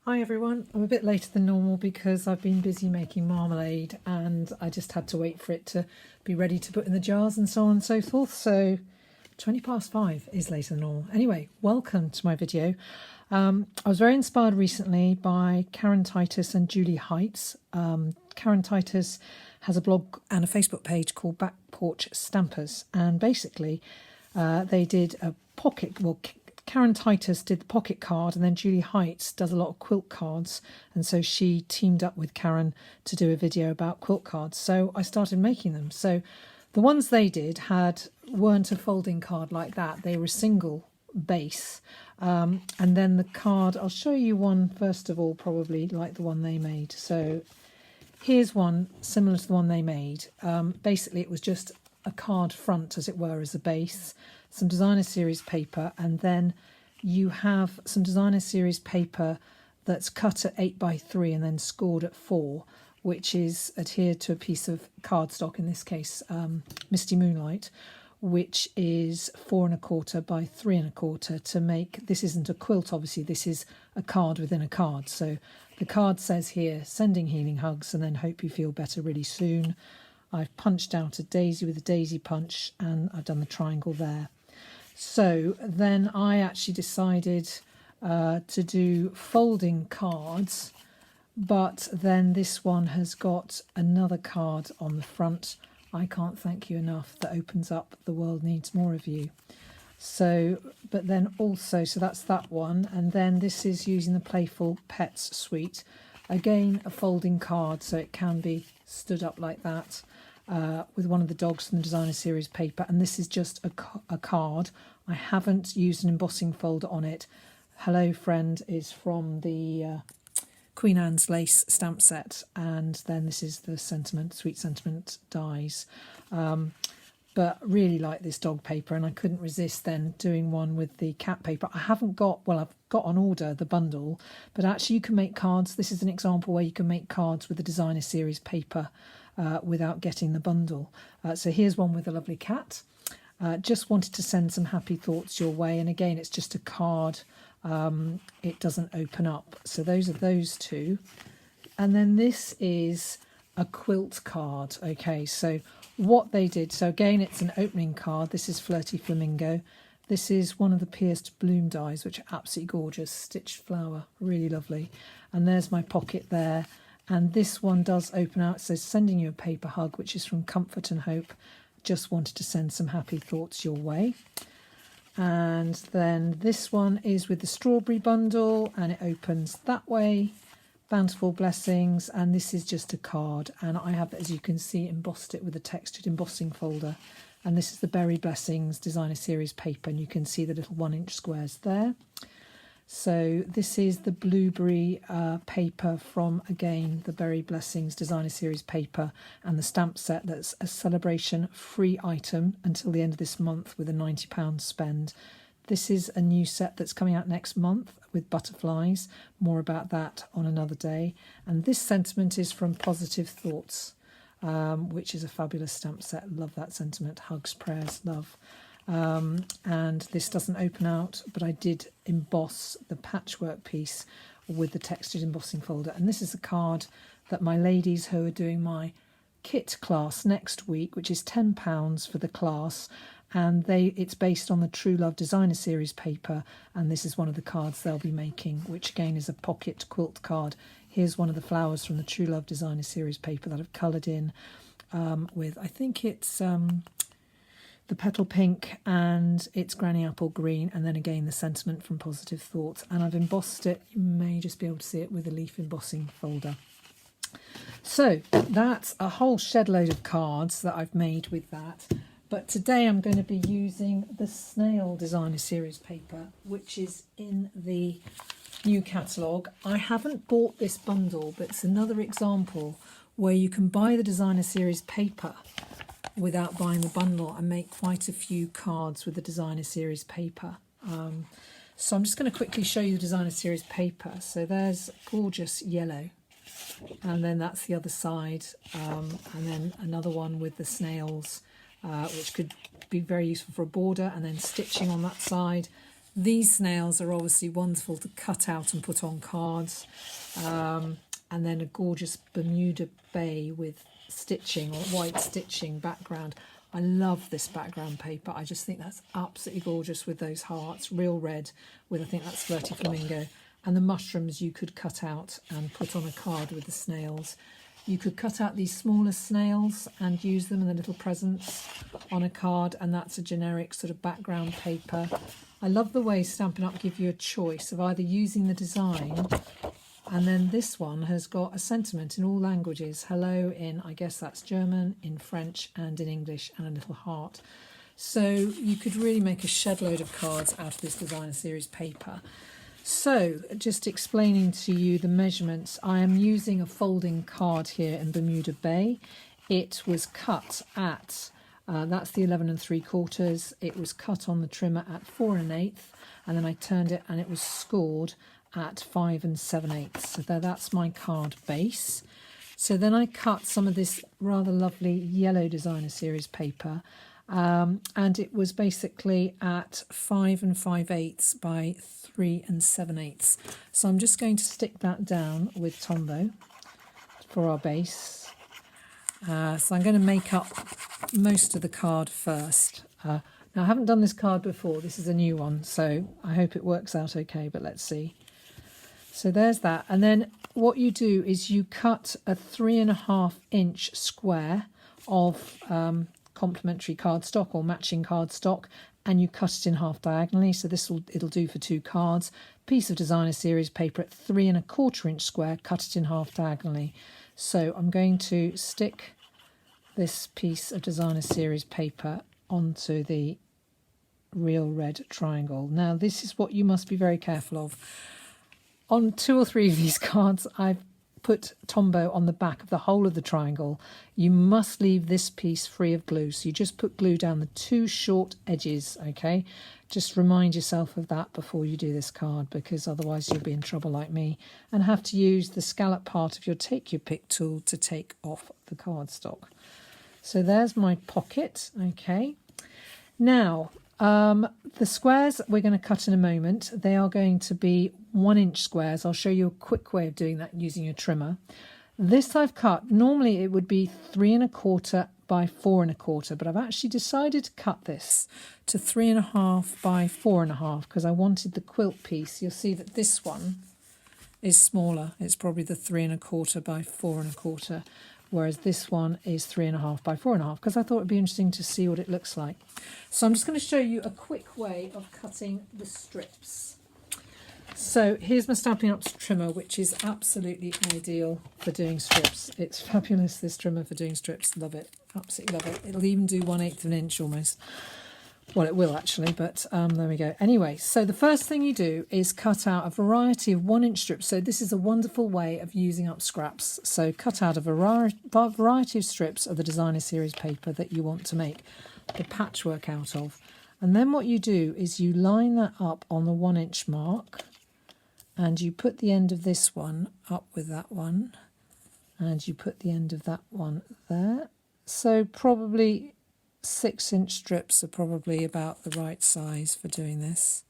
Hi everyone, I'm a bit later than normal because I've been busy making marmalade and I just had to wait for it to be ready to put in the jars and so on and so forth. So 5:20 is later than normal. Anyway, welcome to my video. I was very inspired recently by Karen Titus and Julie Heitz. Karen Titus has a blog and a Facebook page called Back Porch Stampers, and basically they did a pocket, Karen Titus did the pocket card, and then Julie Heitz does a lot of quilt cards, and so she teamed up with Karen to do a video about quilt cards. So I started making them. So the ones they did weren't a folding card like that. They were a single base, and then the card, I'll show you one first of all, probably like the one they made. So here's one similar to the one they made. Basically it was just a card front, as it were, as a base, some designer series paper, and then you have some designer series paper that's cut at 8x3 and then scored at 4, which is adhered to a piece of cardstock, in this case Misty Moonlight, which is 4 1/4 by 3 1/4 to make, this isn't a quilt obviously, this is a card within a card. So the card says here, sending healing hugs and then hope you feel better really soon. I've punched out a daisy with a daisy punch and I've done the triangle there. So then I actually decided to do folding cards, but then this one has got another card on the front, I can't thank you enough, that opens up the world needs more of you. So, but then also, so that's that one, and then this is using the Playful Pets suite. Again, a folding card, so it can be stood up like that. With one of the dogs from the designer series paper, and this is just a card. I haven't used an embossing folder on it. Hello Friend is from the Queen Anne's Lace stamp set, and then this is the Sentiment, Sweet Sentiment dies. But really like this dog paper, and I couldn't resist then doing one with the cat paper. I haven't got, well, I've got on order the bundle, but actually you can make cards. This is an example where you can make cards with the designer series paper without getting the bundle. So here's one with a lovely cat. Just wanted to send some happy thoughts your way, and again it's just a card. It doesn't open up. So those are those two, and then this is a quilt card. Okay, so what they did, so again it's an opening card. This is Flirty Flamingo. This is one of the pierced bloom dies, which are absolutely gorgeous, stitched flower, really lovely. And there's my pocket there. And this one does open out, so sending you a paper hug, which is from Comfort and Hope. Just wanted to send some happy thoughts your way. And then this one is with the strawberry bundle, and it opens that way. Bountiful Blessings, and this is just a card, and I have, as you can see, embossed it with a textured embossing folder. And this is the Berry Blessings designer series paper, and you can see the little 1-inch squares there. So this is the blueberry paper from, again, the Berry Blessings designer series paper, and the stamp set that's a celebration free item until the end of this month with a £90 spend. This is a new set that's coming out next month with butterflies. More about that on another day. And this sentiment is from Positive Thoughts, which is a fabulous stamp set. Love that sentiment. Hugs, prayers, love. And this doesn't open out, but I did emboss the patchwork piece with the textured embossing folder. And this is a card that my ladies who are doing my kit class next week, which is £10 for the class, and it's based on the True Love designer series paper, and this is one of the cards they'll be making, which again is a pocket quilt card. Here's one of the flowers from the True Love designer series paper that I've coloured in with, I think it's the petal pink, and it's granny apple green, and then again the sentiment from Positive Thoughts, and I've embossed it, you may just be able to see it, with a leaf embossing folder. So that's a whole shed load of cards that I've made with that. But today I'm going to be using the Snail designer series paper, which is in the new catalogue. I haven't bought this bundle, but it's another example where you can buy the designer series paper without buying the bundle and make quite a few cards with the designer series paper. So I'm just going to quickly show you the designer series paper. So there's gorgeous yellow, and then that's the other side, and then another one with the snails, which could be very useful for a border, and then stitching on that side. These snails are obviously wonderful to cut out and put on cards. And then a gorgeous Bermuda Bay with stitching or white stitching background. I love this background paper. I just think that's absolutely gorgeous with those hearts, real red with, I think that's Flirty Flamingo. And the mushrooms you could cut out and put on a card with the snails. You could cut out these smaller snails and use them in the little presents on a card, and that's a generic sort of background paper. I love the way Stampin' Up! Give you a choice of either using the design, and then this one has got a sentiment in all languages. Hello in, I guess that's German, in French and in English, and a little heart. So you could really make a shed load of cards out of this designer series paper. So just explaining to you the measurements, I am using a folding card here in Bermuda Bay. It was cut at, that's the 11 3/4. It was cut on the trimmer at 4 1/8, and then I turned it and it was scored at 5 7/8. So that's my card base. So then I cut some of this rather lovely yellow designer series paper, and it was basically at 5 5/8 by 3 7/8. So I'm just going to stick that down with Tombow for our base. So I'm going to make up most of the card first. Now I haven't done this card before, this is a new one, so I hope it works out okay, but let's see. So there's that, and then what you do is you cut a 3.5 inch square of complementary cardstock or matching cardstock, and you cut it in half diagonally. So it'll do for 2 cards. Piece of designer series paper at 3 1/4 inch square, cut it in half diagonally. So I'm going to stick this piece of designer series paper onto the real red triangle. Now this is what you must be very careful of. On 2 or 3 of these cards, I've put Tombow on the back of the whole of the triangle. You must leave this piece free of glue. So you just put glue down the 2 short edges, okay? Just remind yourself of that before you do this card, because otherwise you'll be in trouble like me and have to use the scallop part of your Take Your Pick tool to take off the cardstock. So there's my pocket, okay? Now, the squares we're going to cut in a moment. They are going to be 1 inch squares. I'll show you a quick way of doing that using your trimmer. This I've cut, normally it would be 3 1/4 by 4 1/4, but I've actually decided to cut this to 3 1/2 by 4 1/2 because I wanted the quilt piece. You'll see that this one is smaller. It's probably the 3 1/4 by 4 1/4. Whereas this one is 3 1/2 by 4 1/2, because I thought it'd be interesting to see what it looks like. So I'm just going to show you a quick way of cutting the strips. So here's my Stampin' Up! Trimmer, which is absolutely ideal for doing strips. It's fabulous, this trimmer for doing strips. Love it, absolutely love it. It'll even do 1/8 of an inch almost. Well, it will actually, but there we go. Anyway, so the first thing you do is cut out a variety of 1 inch strips. So this is a wonderful way of using up scraps. So cut out a variety of strips of the designer series paper that you want to make the patchwork out of. And then what you do is you line that up on the 1 inch mark, and you put the end of this one up with that one, and you put the end of that one there. So probably 6 inch strips are probably about the right size for doing this.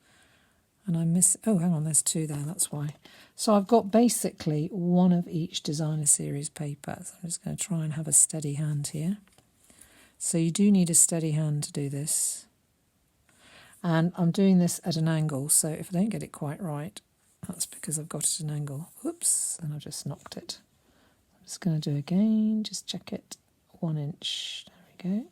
And I miss, oh, hang on, there's 2 there, that's why. So I've got basically 1 of each designer series paper. So I'm just going to try and have a steady hand here. So you do need a steady hand to do this. And I'm doing this at an angle, so if I don't get it quite right, that's because I've got it at an angle. Oops, and I just knocked it. I'm just going to do again, just check it. 1 inch, there we go.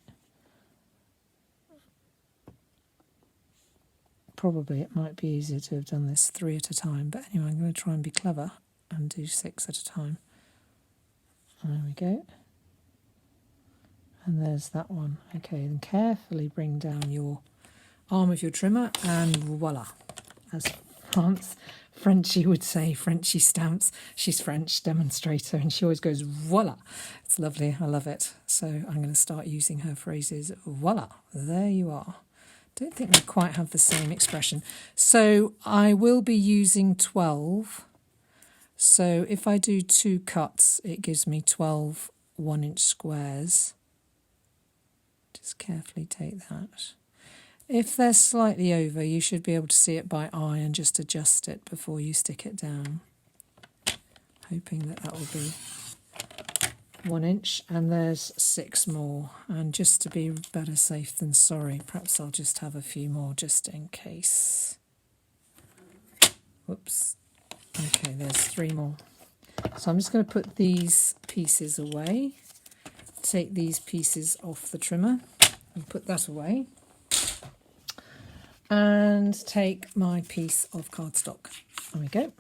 Probably it might be easier to have done this 3 at a time, but anyway, I'm going to try and be clever and do 6 at a time. There we go. And there's that one. Okay, and carefully bring down your arm of your trimmer, and voila. As Frenchie would say, Frenchie stamps. She's French demonstrator, and she always goes, voila. It's lovely, I love it. So I'm going to start using her phrases. Voila, there you are. Don't think they quite have the same expression. So I will be using 12. So if I do 2 cuts, it gives me 12 1 inch squares. Just carefully take that. If they're slightly over, you should be able to see it by eye and just adjust it before you stick it down. Hoping that that will be 1 inch, and there's 6 more. And just to be better safe than sorry, perhaps I'll just have a few more just in case. Whoops. Okay, there's 3 more. So I'm just going to put these pieces away, take these pieces off the trimmer and put that away, and take my piece of cardstock. There we go.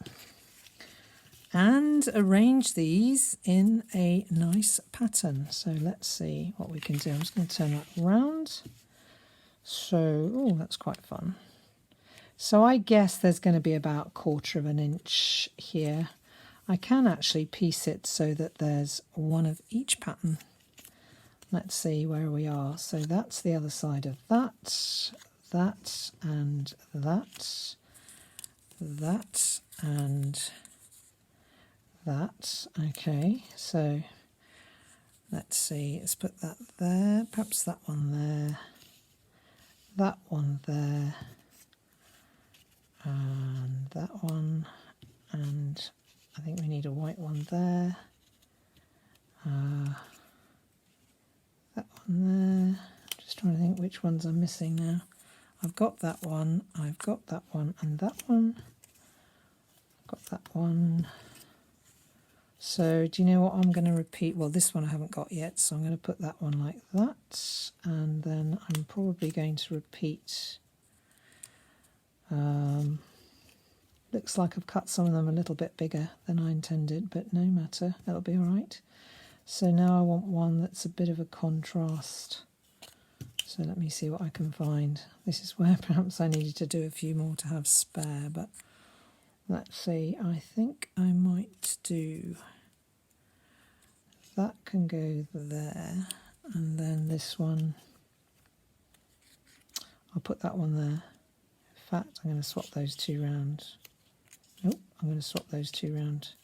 And arrange these in a nice pattern. So let's see what we can do. I'm just going to turn that around. So, oh, that's quite fun. So I guess there's going to be about 1/4 inch here. I can actually piece it so that there's 1 of each pattern. Let's see where we are. So that's the other side of that, that, and that, that, and that. Okay, so let's see. Let's put that there. Perhaps that one there. That one there. And that one. And I think we need a white one there. That one there. Just trying to think which ones I'm missing now. I've got that one, I've got that one, and that one. I've got that one. So do you know what I'm going to repeat? Well, this one I haven't got yet, so I'm going to put that one like that. And then I'm probably going to repeat. Looks like I've cut some of them a little bit bigger than I intended, but no matter, that'll be all right. So now I want one that's a bit of a contrast. So let me see what I can find. This is where perhaps I needed to do a few more to have spare, but let's see. I think I might do... That can go there, and then this one, I'll put that one there. In fact, I'm going to swap those 2 round. Nope, I'm going to swap those 2 round.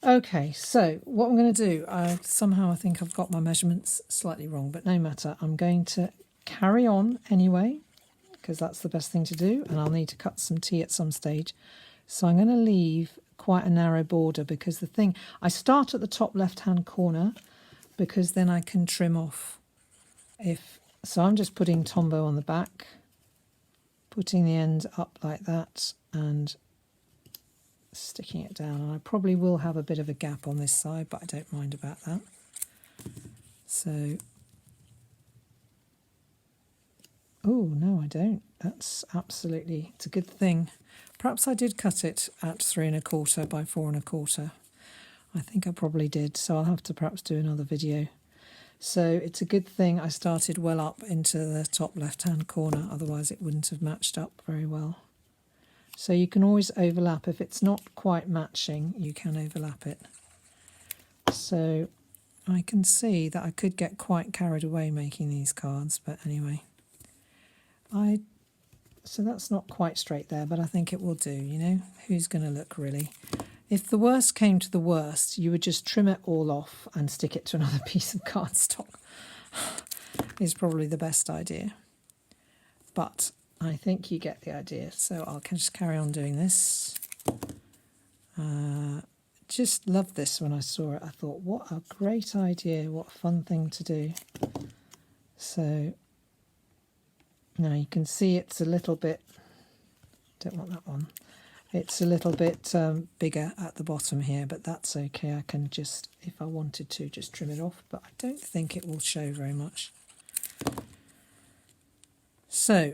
Okay, so what I'm going to do, somehow I think I've got my measurements slightly wrong, but no matter. I'm going to carry on anyway, because that's the best thing to do, and I'll need to cut some tea at some stage. So I'm going to leave quite a narrow border, because the thing, I start at the top left-hand corner, because then I can trim off. So I'm just putting Tombow on the back, putting the end up like that, and sticking it down. And I probably will have a bit of a gap on this side, but I don't mind about that. So, oh no, I don't. That's absolutely, it's a good thing. Perhaps I did cut it at 3 1/4 by 4 1/4. I think I probably did, so I'll have to perhaps do another video. So it's a good thing I started well up into the top left-hand corner, otherwise it wouldn't have matched up very well. So you can always overlap. If it's not quite matching, you can overlap it. So I can see that I could get quite carried away making these cards, but anyway. So that's not quite straight there, but I think it will do, you know. Who's going to look really? If the worst came to the worst, you would just trim it all off and stick it to another piece of cardstock. Is probably the best idea. But I think you get the idea, so I'll just carry on doing this. Just loved this when I saw it. I thought, what a great idea, what a fun thing to do. So now you can see it's a little bit, don't want that one. It's a little bit bigger at the bottom here, but that's okay. I can just, if I wanted to, just trim it off, but I don't think it will show very much. So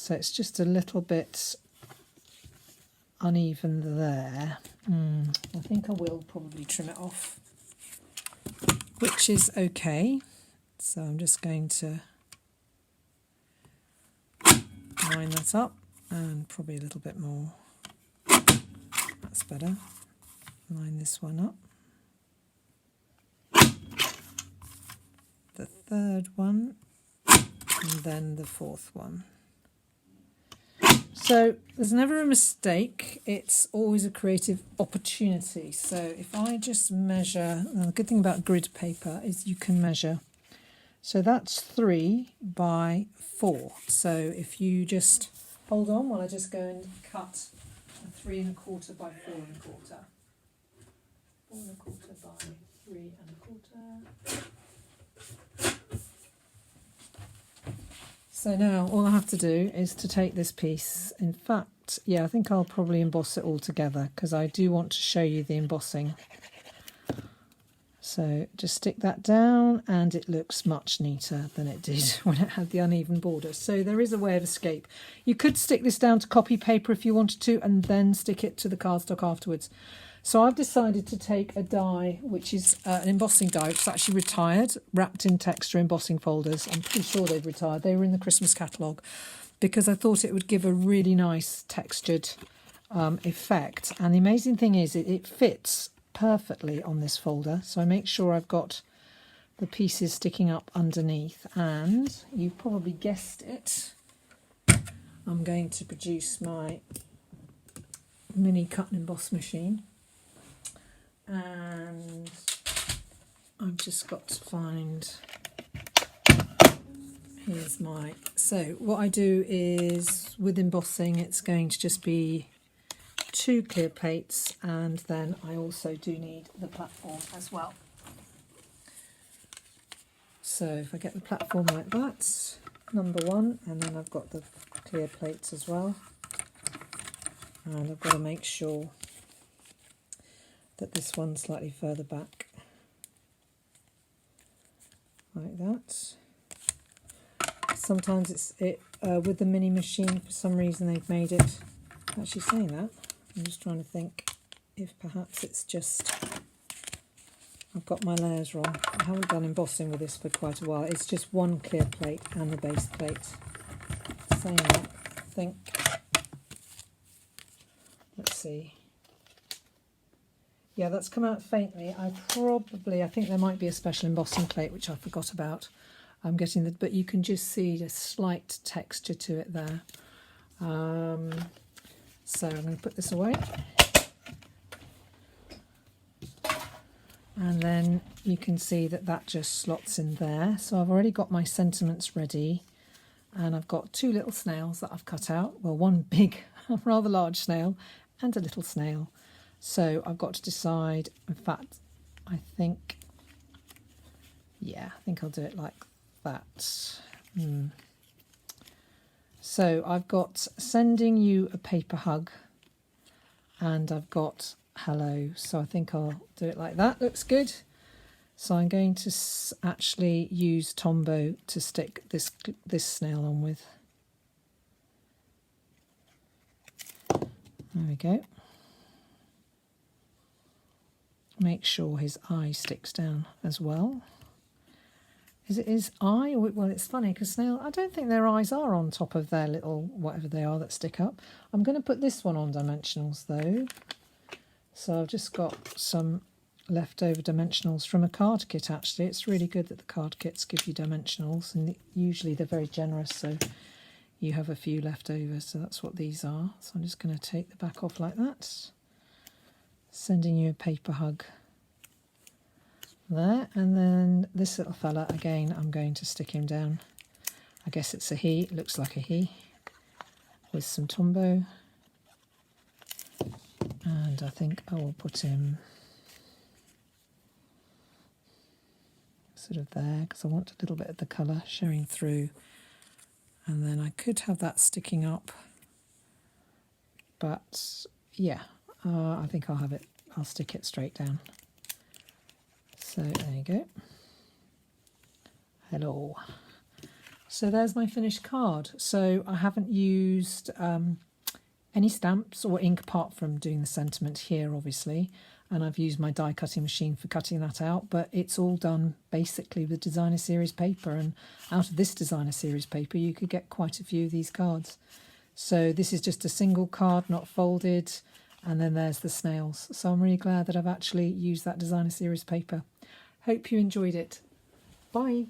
it's just a little bit uneven there. I think I will probably trim it off, which is okay. So I'm just going to line that up and probably a little bit more. That's better. Line this one up. The third one, and then the 4th one. So there's never a mistake, it's always a creative opportunity. So if I just measure, the good thing about grid paper is you can measure. So that's 3 by 4. So if you just hold on while I just go and cut a 3 1/4 by 4 1/4. 4 1/4 by 3 1/4. So now all I have to do is to take this piece. In fact, yeah, I think I'll probably emboss it all together because I do want to show you the embossing. So just stick that down and it looks much neater than it did when it had the uneven border. So there is a way of escape. You could stick this down to copy paper if you wanted to and then stick it to the cardstock afterwards. So I've decided to take a die, which is an embossing die, which is actually retired, wrapped in texture embossing folders. I'm pretty sure they've retired. They were in the Christmas catalogue because I thought it would give a really nice textured effect. And the amazing thing is it fits perfectly on this folder. So I make sure I've got the pieces sticking up underneath. And you've probably guessed it. I'm going to produce my mini cut and emboss machine. And I've just got to find, here's my, so what I do is with embossing it's going to just be 2 clear plates, and then I also do need the platform as well. So if I get the platform like that, number 1, and then I've got the clear plates as well, and I've got to make sure that this one's slightly further back, like that. Sometimes with the mini machine, for some reason they've made it, actually saying that, I'm just trying to think if perhaps it's just, I've got my layers wrong. I haven't done embossing with this for quite a while. It's just 1 clear plate and the base plate. Saying that, I think, let's see. Yeah, that's come out faintly. I think there might be a special embossing plate which I forgot about. I'm getting but you can just see a slight texture to it there. So I'm going to put this away. And then you can see that that just slots in there. So I've already got my sentiments ready. And I've got 2 little snails that I've cut out. Well, one big, rather large snail and a little snail. So I've got to decide, in fact, I think I'll do it like that. So I've got sending you a paper hug and I've got hello. So I think I'll do it like that. Looks good. So I'm going to actually use Tombow to stick this snail on with. There we go. Make sure his eye sticks down as well. Is it his eye? Well, it's funny because snail, I don't think their eyes are on top of their little whatever they are that stick up. I'm going to put this one on dimensionals though. So I've just got some leftover dimensionals from a card kit actually. It's really good that the card kits give you dimensionals, and usually they're very generous, so you have a few left over. So that's what these are. So I'm just going to take the back off like that. Sending you a paper hug there, and then this little fella again, I'm going to stick him down. I guess it's a he, it looks like a he, with some Tombow, and I think I will put him sort of there because I want a little bit of the colour showing through, and then I could have that sticking up, but yeah, I think I'll stick it straight down. So there you go. Hello. So there's my finished card. So I haven't used any stamps or ink apart from doing the sentiment here, obviously. And I've used my die cutting machine for cutting that out. But it's all done basically with designer series paper. And out of this designer series paper, you could get quite a few of these cards. So this is just a single card, not folded. And then there's the snails. So I'm really glad that I've actually used that designer series paper. Hope you enjoyed it. Bye.